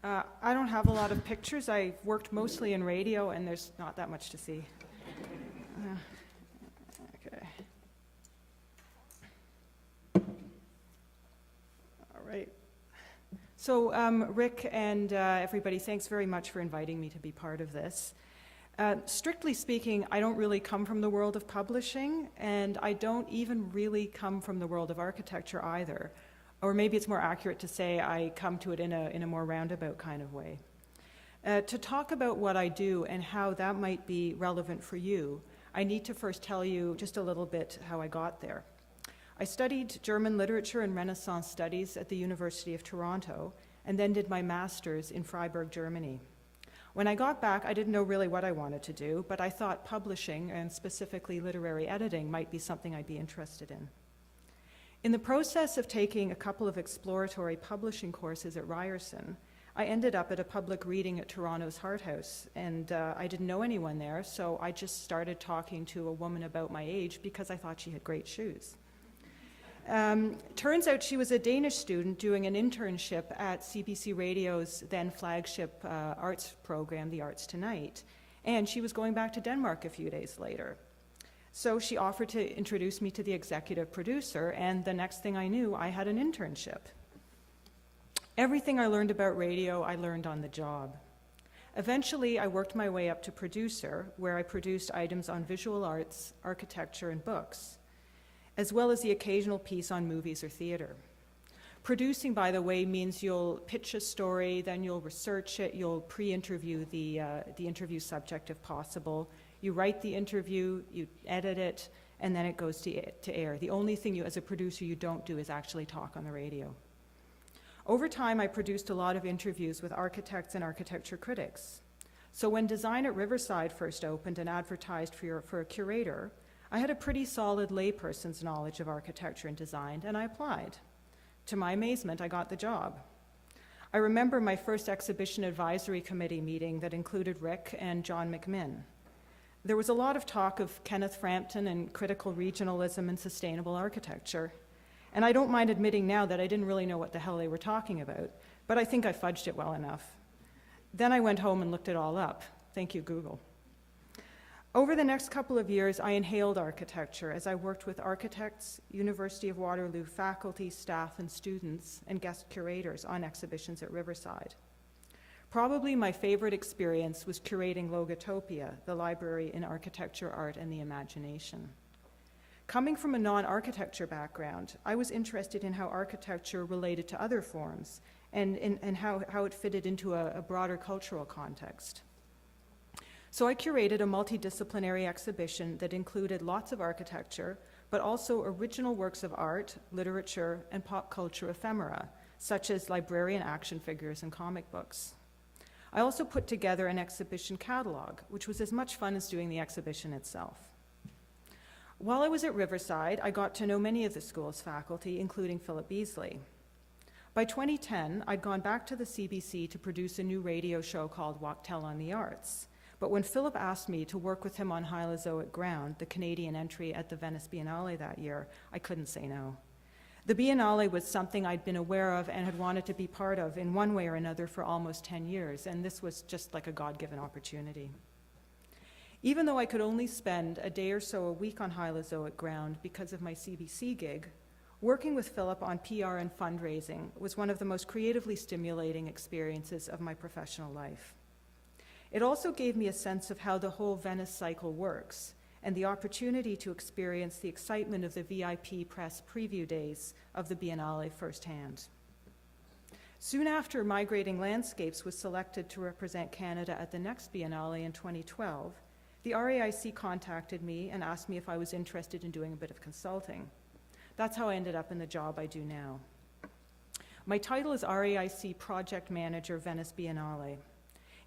I don't have a lot of pictures. I've worked mostly in radio, and there's not that much to see. Okay. All right. So, Rick and everybody, thanks very much for inviting me to be part of this. Strictly speaking, I don't really come from the world of publishing, and I don't even really come from the world of architecture either. Or maybe it's more accurate to say I come to it in a more roundabout kind of way. To talk about what I do and how that might be relevant for you, I need to first tell you just a little bit how I got there. I studied German literature and Renaissance studies at the University of Toronto, and then did my master's in Freiburg, Germany. When I got back, I didn't know really what I wanted to do, but I thought publishing, and specifically literary editing, might be something I'd be interested in. In the process of taking a couple of exploratory publishing courses at Ryerson, I ended up at a public reading at Toronto's Hart House, and I didn't know anyone there, so I just started talking to a woman about my age because I thought she had great shoes. Turns out she was a Danish student doing an internship at CBC Radio's then flagship arts program, The Arts Tonight, and she was going back to Denmark a few days later. So she offered to introduce me to the executive producer, and the next thing I knew, I had an internship. Everything I learned about radio, I learned on the job. Eventually, I worked my way up to producer, where I produced items on visual arts, architecture, and books, as well as the occasional piece on movies or theater. Producing, by the way, means you'll pitch a story, then you'll research it, you'll pre-interview the interview subject if possible. You write the interview, you edit it, and then it goes to air. The only thing you, as a producer, you don't do is actually talk on the radio. Over time, I produced a lot of interviews with architects and architecture critics. So when Design at Riverside first opened and advertised for a curator, I had a pretty solid layperson's knowledge of architecture and design, and I applied. To my amazement, I got the job. I remember my first exhibition advisory committee meeting that included Rick and John McMinn. There was a lot of talk of Kenneth Frampton and critical regionalism and sustainable architecture. And I don't mind admitting now that I didn't really know what the hell they were talking about, but I think I fudged it well enough. Then I went home and looked it all up. Thank you, Google. Over the next couple of years, I inhaled architecture as I worked with architects, University of Waterloo faculty, staff, and students, and guest curators on exhibitions at Riverside. Probably my favorite experience was curating Logotopia, the library in architecture, art, and the imagination. Coming from a non-architecture background, I was interested in how architecture related to other forms and how it fitted into a broader cultural context. So I curated a multidisciplinary exhibition that included lots of architecture, but also original works of art, literature, and pop culture ephemera, such as librarian action figures and comic books. I also put together an exhibition catalog, which was as much fun as doing the exhibition itself. While I was at Riverside, I got to know many of the school's faculty, including Philip Beasley. By 2010, I'd gone back to the CBC to produce a new radio show called Walk-Tell on the Arts. But when Philip asked me to work with him on Hylozoic Ground, the Canadian entry at the Venice Biennale that year, I couldn't say no. The Biennale was something I'd been aware of and had wanted to be part of in one way or another for almost 10 years, and this was just like a God-given opportunity. Even though I could only spend a day or so a week on Hylozoic Ground because of my CBC gig, working with Philip on PR and fundraising was one of the most creatively stimulating experiences of my professional life. It also gave me a sense of how the whole Venice cycle works, and the opportunity to experience the excitement of the VIP press preview days of the Biennale firsthand. Soon after Migrating Landscapes was selected to represent Canada at the next Biennale in 2012, the RAIC contacted me and asked me if I was interested in doing a bit of consulting. That's how I ended up in the job I do now. My title is RAIC Project Manager, Venice Biennale.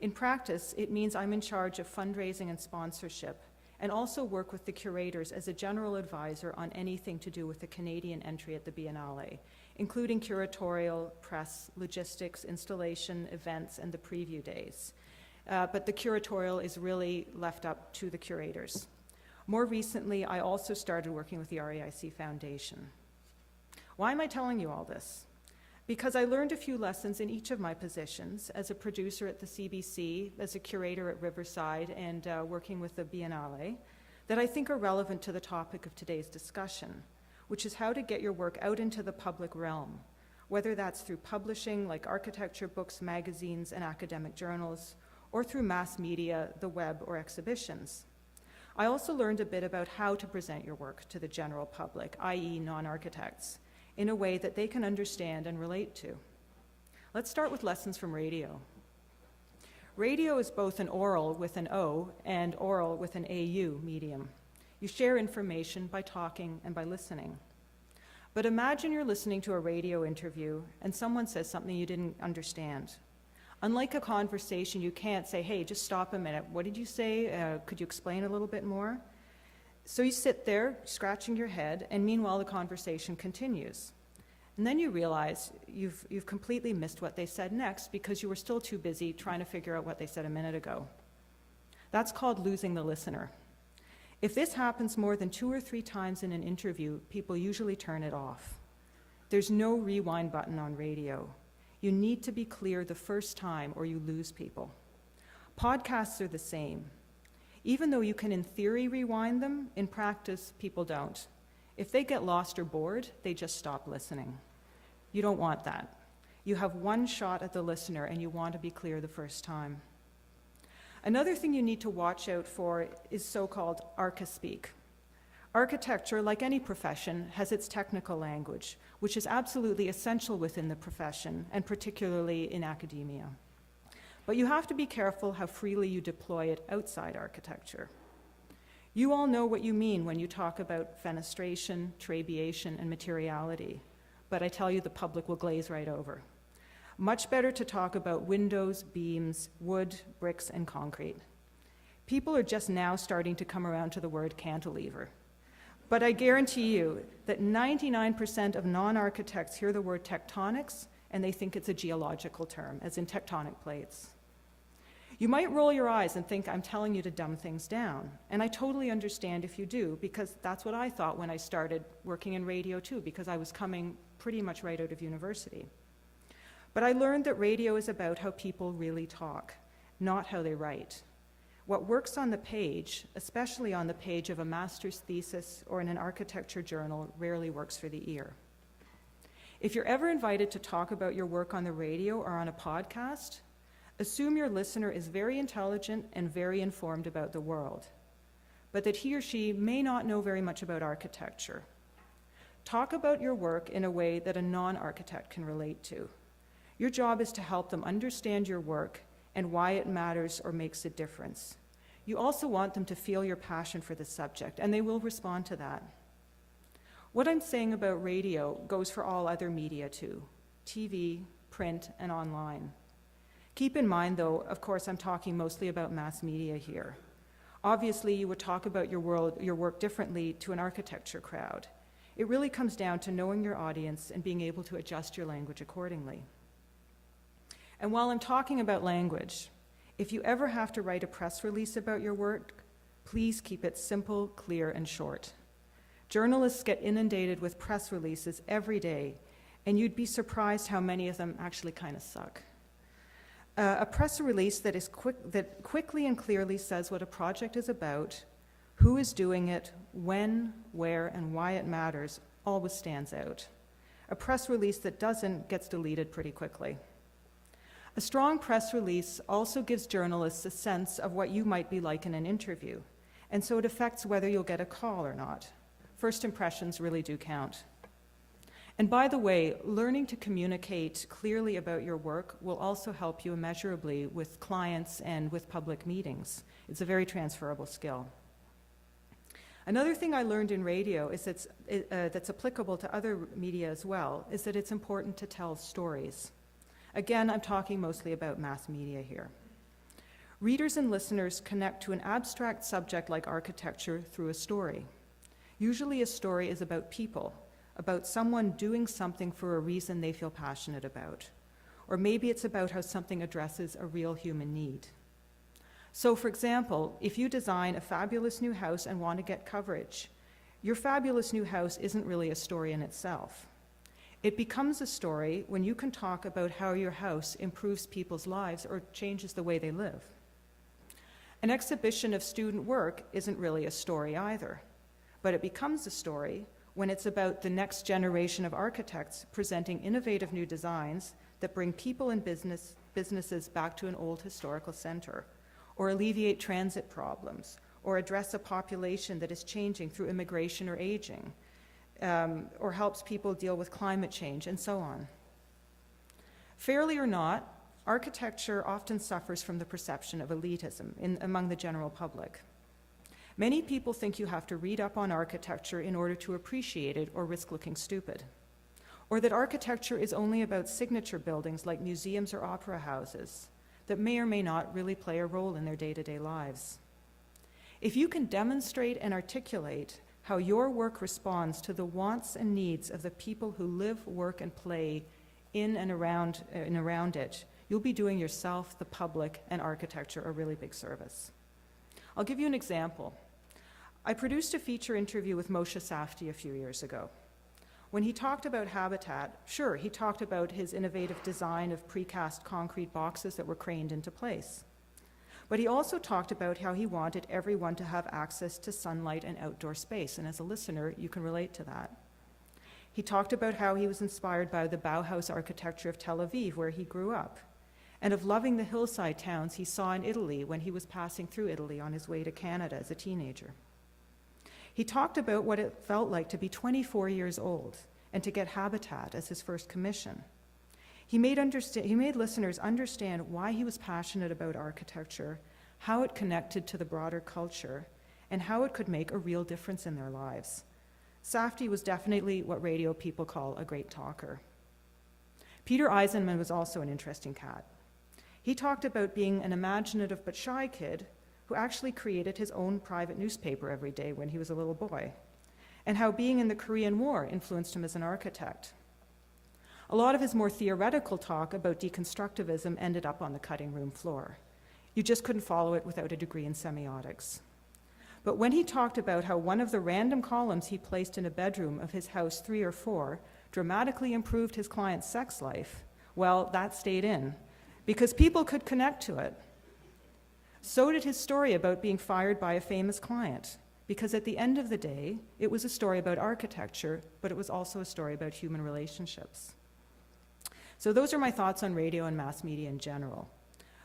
In practice, it means I'm in charge of fundraising and sponsorship, and also work with the curators as a general advisor on anything to do with the Canadian entry at the Biennale, including curatorial, press, logistics, installation, events, and the preview days. But the curatorial is really left up to the curators. More recently, I also started working with the RAIC Foundation. Why am I telling you all this? because I learned a few lessons in each of my positions as a producer at the CBC, as a curator at Riverside, and working with the Biennale, that I think are relevant to the topic of today's discussion, which is how to get your work out into the public realm, whether that's through publishing like architecture books, magazines, and academic journals, or through mass media, the web, or exhibitions. I also learned a bit about how to present your work to the general public, i.e. non-architects, in a way that they can understand and relate to. Let's start with lessons from radio. Radio is both an oral with an O and oral with an AU medium. You share information by talking and by listening. But imagine you're listening to a radio interview and someone says something you didn't understand. Unlike a conversation, you can't say, hey, just stop a minute. What did you say? Could you explain a little bit more? So you sit there, scratching your head, and meanwhile the conversation continues. And then you realize you've completely missed what they said next because you were still too busy trying to figure out what they said a minute ago. That's called losing the listener. If this happens more than 2 or 3 times in an interview, people usually turn it off. There's no rewind button on radio. You need to be clear the first time or you lose people. Podcasts are the same. Even though you can in theory rewind them, in practice, people don't. If they get lost or bored, they just stop listening. You don't want that. You have one shot at the listener and you want to be clear the first time. Another thing you need to watch out for is so-called archaspeak. Architecture, like any profession, has its technical language, which is absolutely essential within the profession, and particularly in academia. But you have to be careful how freely you deploy it outside architecture. You all know what you mean when you talk about fenestration, trabeation, and materiality, but I tell you the public will glaze right over. Much better to talk about windows, beams, wood, bricks, and concrete. People are just now starting to come around to the word cantilever. But I guarantee you that 99% of non-architects hear the word tectonics and they think it's a geological term, as in tectonic plates. You might roll your eyes and think I'm telling you to dumb things down, and I totally understand if you do, because that's what I thought when I started working in radio too, because I was coming pretty much right out of university. But I learned that radio is about how people really talk, not how they write. What works on the page, especially on the page of a master's thesis or in an architecture journal, rarely works for the ear. If you're ever invited to talk about your work on the radio or on a podcast, assume your listener is very intelligent and very informed about the world, but that he or she may not know very much about architecture. Talk about your work in a way that a non-architect can relate to. Your job is to help them understand your work and why it matters or makes a difference. You also want them to feel your passion for the subject, and they will respond to that. What I'm saying about radio goes for all other media too, TV, print, and online. Keep in mind, though, of course, I'm talking mostly about mass media here. Obviously, you would talk about your work differently to an architecture crowd. It really comes down to knowing your audience and being able to adjust your language accordingly. And while I'm talking about language, if you ever have to write a press release about your work, please keep it simple, clear, and short. Journalists get inundated with press releases every day, and you'd be surprised how many of them actually kind of suck. A press release that quickly and clearly says what a project is about, who is doing it, when, where, and why it matters, always stands out. A press release that doesn't gets deleted pretty quickly. A strong press release also gives journalists a sense of what you might be like in an interview, and so it affects whether you'll get a call or not. First impressions really do count. And by the way, learning to communicate clearly about your work will also help you immeasurably with clients and with public meetings. It's a very transferable skill. Another thing I learned in radio is that's applicable to other media as well, is that it's important to tell stories. Again, I'm talking mostly about mass media here. Readers and listeners connect to an abstract subject like architecture through a story. Usually a story is about people, about someone doing something for a reason they feel passionate about. Or maybe it's about how something addresses a real human need. So for example, if you design a fabulous new house and want to get coverage, your fabulous new house isn't really a story in itself. It becomes a story when you can talk about how your house improves people's lives or changes the way they live. An exhibition of student work isn't really a story either, but it becomes a story when it's about the next generation of architects presenting innovative new designs that bring people and businesses back to an old historical center, or alleviate transit problems, or address a population that is changing through immigration or aging, or helps people deal with climate change, and so on. Fairly or not, architecture often suffers from the perception of elitism among the general public. Many people think you have to read up on architecture in order to appreciate it or risk looking stupid, or that architecture is only about signature buildings like museums or opera houses that may or may not really play a role in their day-to-day lives. If you can demonstrate and articulate how your work responds to the wants and needs of the people who live, work, and play in and around it, you'll be doing yourself, the public, and architecture a really big service. I'll give you an example. I produced a feature interview with Moshe Safdie a few years ago. When he talked about habitat, sure, he talked about his innovative design of precast concrete boxes that were craned into place. But he also talked about how he wanted everyone to have access to sunlight and outdoor space, and as a listener, you can relate to that. He talked about how he was inspired by the Bauhaus architecture of Tel Aviv, where he grew up, and of loving the hillside towns he saw in Italy when he was passing through Italy on his way to Canada as a teenager. He talked about what it felt like to be 24 years old and to get Habitat as his first commission. He made listeners understand why he was passionate about architecture, how it connected to the broader culture, and how it could make a real difference in their lives. Safdie was definitely what radio people call a great talker. Peter Eisenman was also an interesting cat. He talked about being an imaginative but shy kid who actually created his own private newspaper every day when he was a little boy, and how being in the Korean War influenced him as an architect. A lot of his more theoretical talk about deconstructivism ended up on the cutting room floor. You just couldn't follow it without a degree in semiotics. But when he talked about how one of the random columns he placed in a bedroom of his house 3 or 4 dramatically improved his client's sex life, well, that stayed in, because people could connect to it. So did his story about being fired by a famous client, because at the end of the day, it was a story about architecture, but it was also a story about human relationships. So those are my thoughts on radio and mass media in general.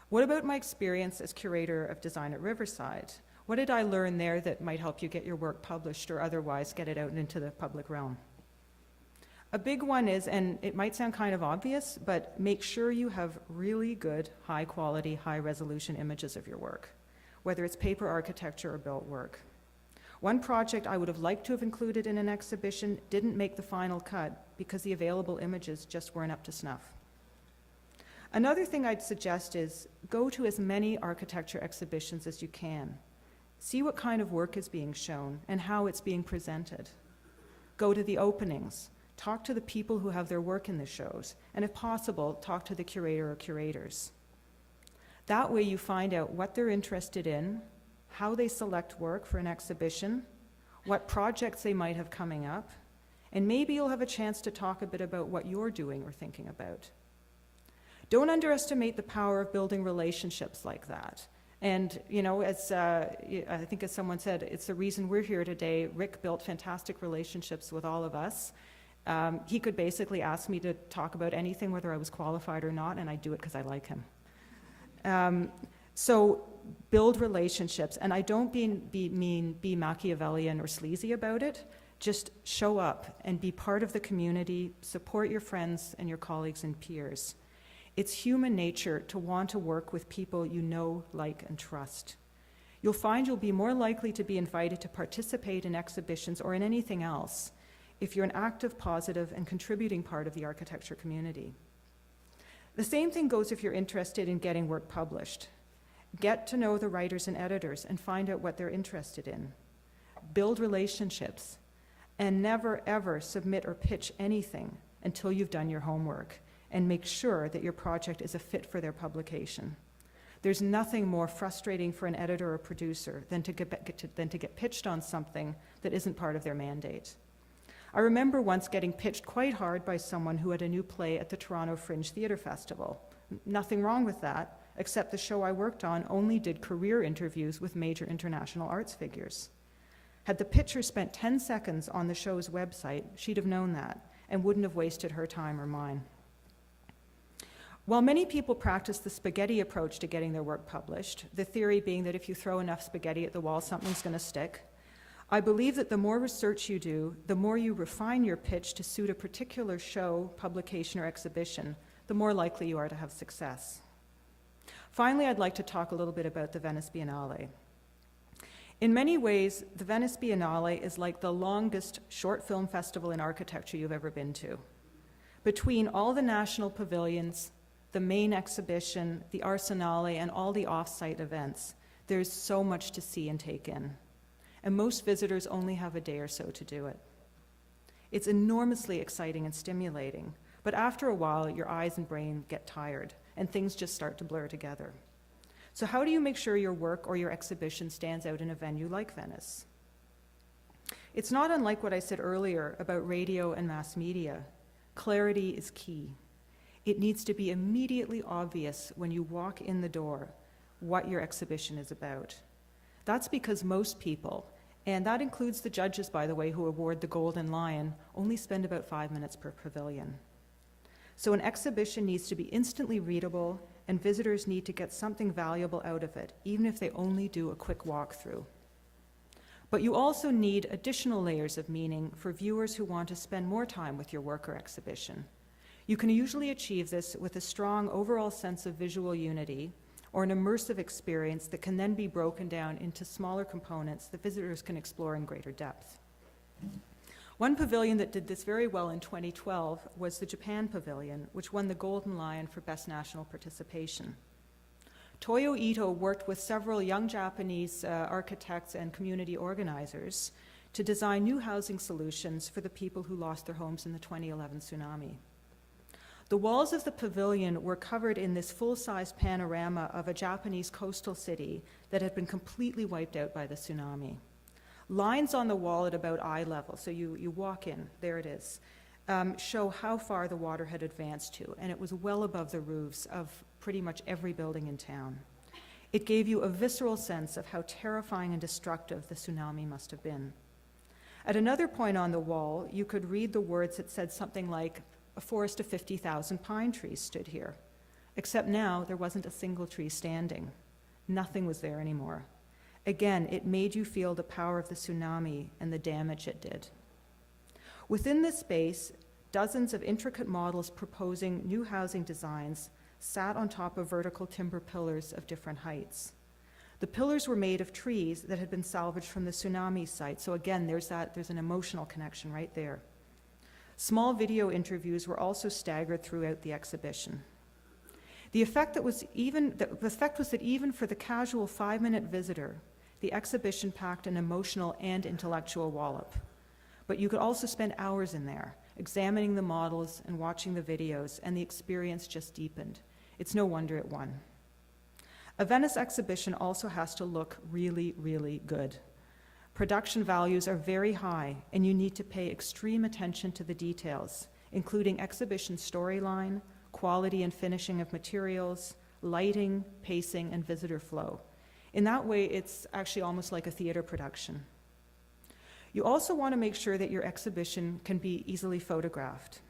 What about my experience as curator of design at Riverside? What did I learn there that might help you get your work published or otherwise get it out into the public realm? A big one is, and it might sound kind of obvious, but make sure you have really good, high quality, high resolution images of your work, whether it's paper architecture or built work. One project I would have liked to have included in an exhibition didn't make the final cut because the available images just weren't up to snuff. Another thing I'd suggest is go to as many architecture exhibitions as you can. See what kind of work is being shown and how it's being presented. Go to the openings. Talk to the people who have their work in the shows, and if possible, talk to the curator or curators. That way you find out what they're interested in, how they select work for an exhibition, what projects they might have coming up, and maybe you'll have a chance to talk a bit about what you're doing or thinking about. Don't underestimate the power of building relationships like that. And, you know, as I think as someone said, it's the reason we're here today. Rick built fantastic relationships with all of us. He could basically ask me to talk about anything, whether I was qualified or not, and I'd do it because I like him. So build relationships, and I don't mean be Machiavellian or sleazy about it. Just show up and be part of the community, support your friends and your colleagues and peers. It's human nature to want to work with people you know, like, and trust. You'll find you'll be more likely to be invited to participate in exhibitions or in anything else if you're an active, positive, and contributing part of the architecture community. The same thing goes if you're interested in getting work published. Get to know the writers and editors and find out what they're interested in. Build relationships, and never ever submit or pitch anything until you've done your homework, and make sure that your project is a fit for their publication. There's nothing more frustrating for an editor or producer than to get pitched on something that isn't part of their mandate. I remember once getting pitched quite hard by someone who had a new play at the Toronto Fringe Theatre Festival. Nothing wrong with that, except the show I worked on only did career interviews with major international arts figures. Had the pitcher spent 10 seconds on the show's website, she'd have known that and wouldn't have wasted her time or mine. While many people practice the spaghetti approach to getting their work published, the theory being that if you throw enough spaghetti at the wall, something's going to stick, I believe that the more research you do, the more you refine your pitch to suit a particular show, publication, or exhibition, the more likely you are to have success. Finally, I'd like to talk a little bit about the Venice Biennale. In many ways, the Venice Biennale is like the longest short film festival in architecture you've ever been to. Between all the national pavilions, the main exhibition, the Arsenale, and all the off-site events, there's so much to see and take in. And most visitors only have a day or so to do it. It's enormously exciting and stimulating, but after a while, your eyes and brain get tired, and things just start to blur together. So how do you make sure your work or your exhibition stands out in a venue like Venice? It's not unlike what I said earlier about radio and mass media. Clarity is key. It needs to be immediately obvious when you walk in the door what your exhibition is about. That's because most people, and that includes the judges, by the way, who award the Golden Lion, only spend about 5 minutes per pavilion. So an exhibition needs to be instantly readable, and visitors need to get something valuable out of it, even if they only do a quick walkthrough. But you also need additional layers of meaning for viewers who want to spend more time with your work or exhibition. You can usually achieve this with a strong overall sense of visual unity or an immersive experience that can then be broken down into smaller components that visitors can explore in greater depth. One pavilion that did this very well in 2012 was the Japan Pavilion, which won the Golden Lion for Best National Participation. Toyo Ito worked with several young Japanese architects and community organizers to design new housing solutions for the people who lost their homes in the 2011 tsunami. The walls of the pavilion were covered in this full-size panorama of a Japanese coastal city that had been completely wiped out by the tsunami. Lines on the wall at about eye level, so you walk in, there it is, show how far the water had advanced to, and it was well above the roofs of pretty much every building in town. It gave you a visceral sense of how terrifying and destructive the tsunami must have been. At another point on the wall, you could read the words that said something like, "A forest of 50,000 pine trees stood here," except now there wasn't a single tree standing. Nothing was there anymore. Again, it made you feel the power of the tsunami and the damage it did. Within this space, dozens of intricate models proposing new housing designs sat on top of vertical timber pillars of different heights. The pillars were made of trees that had been salvaged from the tsunami site, so again, there's an emotional connection right there. Small video interviews were also staggered throughout the exhibition. The effect was that even for the casual 5-minute visitor, the exhibition packed an emotional and intellectual wallop. But you could also spend hours in there, examining the models and watching the videos, and the experience just deepened. It's no wonder it won. A Venice exhibition also has to look really, really good. Production values are very high, and you need to pay extreme attention to the details, including exhibition storyline, quality and finishing of materials, lighting, pacing, and visitor flow. In that way, it's actually almost like a theater production. You also want to make sure that your exhibition can be easily photographed.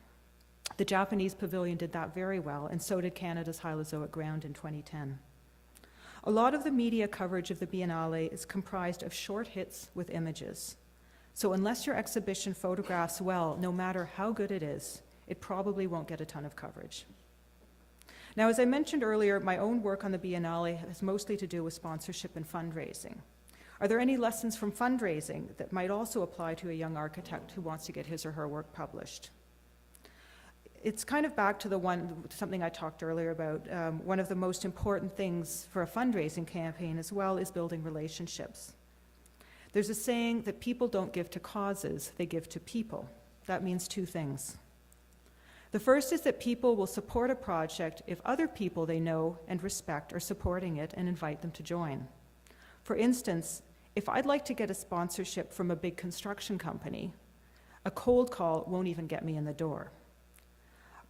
The Japanese pavilion did that very well, and so did Canada's Hylozoic Ground in 2010. A lot of the media coverage of the Biennale is comprised of short hits with images. So unless your exhibition photographs well, no matter how good it is, it probably won't get a ton of coverage. Now, as I mentioned earlier, my own work on the Biennale has mostly to do with sponsorship and fundraising. Are there any lessons from fundraising that might also apply to a young architect who wants to get his or her work published? It's kind of back to something I talked earlier about. One of the most important things for a fundraising campaign as well is building relationships. There's a saying that people don't give to causes, they give to people. That means two things. The first is that people will support a project if other people they know and respect are supporting it and invite them to join. For instance, if I'd like to get a sponsorship from a big construction company, A cold call won't even get me in the door.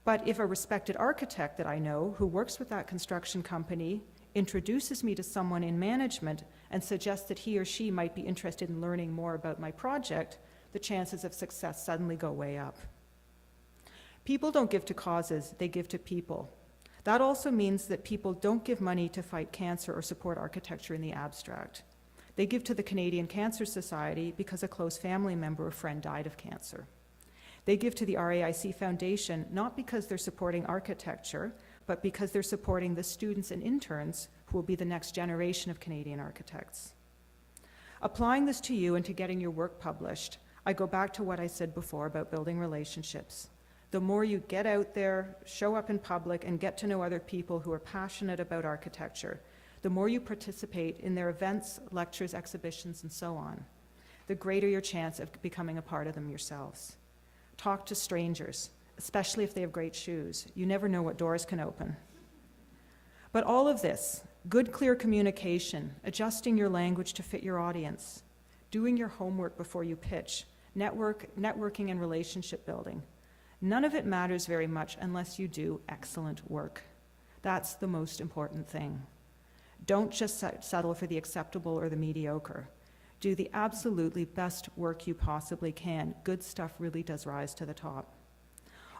But if a respected architect that I know who works with that construction company introduces me to someone in management and suggests that he or she might be interested in learning more about my project, the chances of success suddenly go way up. People don't give to causes, they give to people. That also means that people don't give money to fight cancer or support architecture in the abstract. They give to the Canadian Cancer Society because a close family member or friend died of cancer. They give to the RAIC Foundation not because they're supporting architecture, but because they're supporting the students and interns who will be the next generation of Canadian architects. Applying this to you and to getting your work published, I go back to what I said before about building relationships. The more you get out there, show up in public, and get to know other people who are passionate about architecture, the more you participate in their events, lectures, exhibitions, and so on, the greater your chance of becoming a part of them yourselves. Talk to strangers, especially if they have great shoes. You never know what doors can open. But all of this, good, clear communication, adjusting your language to fit your audience, doing your homework before you pitch, networking and relationship building, none of it matters very much unless you do excellent work. That's the most important thing. Don't just settle for the acceptable or the mediocre. Do the absolutely best work you possibly can. Good stuff really does rise to the top.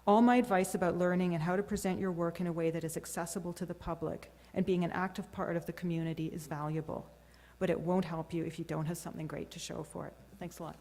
All my advice about learning and how to present your work in a way that is accessible to the public and being an active part of the community is valuable, but it won't help you if you don't have something great to show for it. Thanks a lot.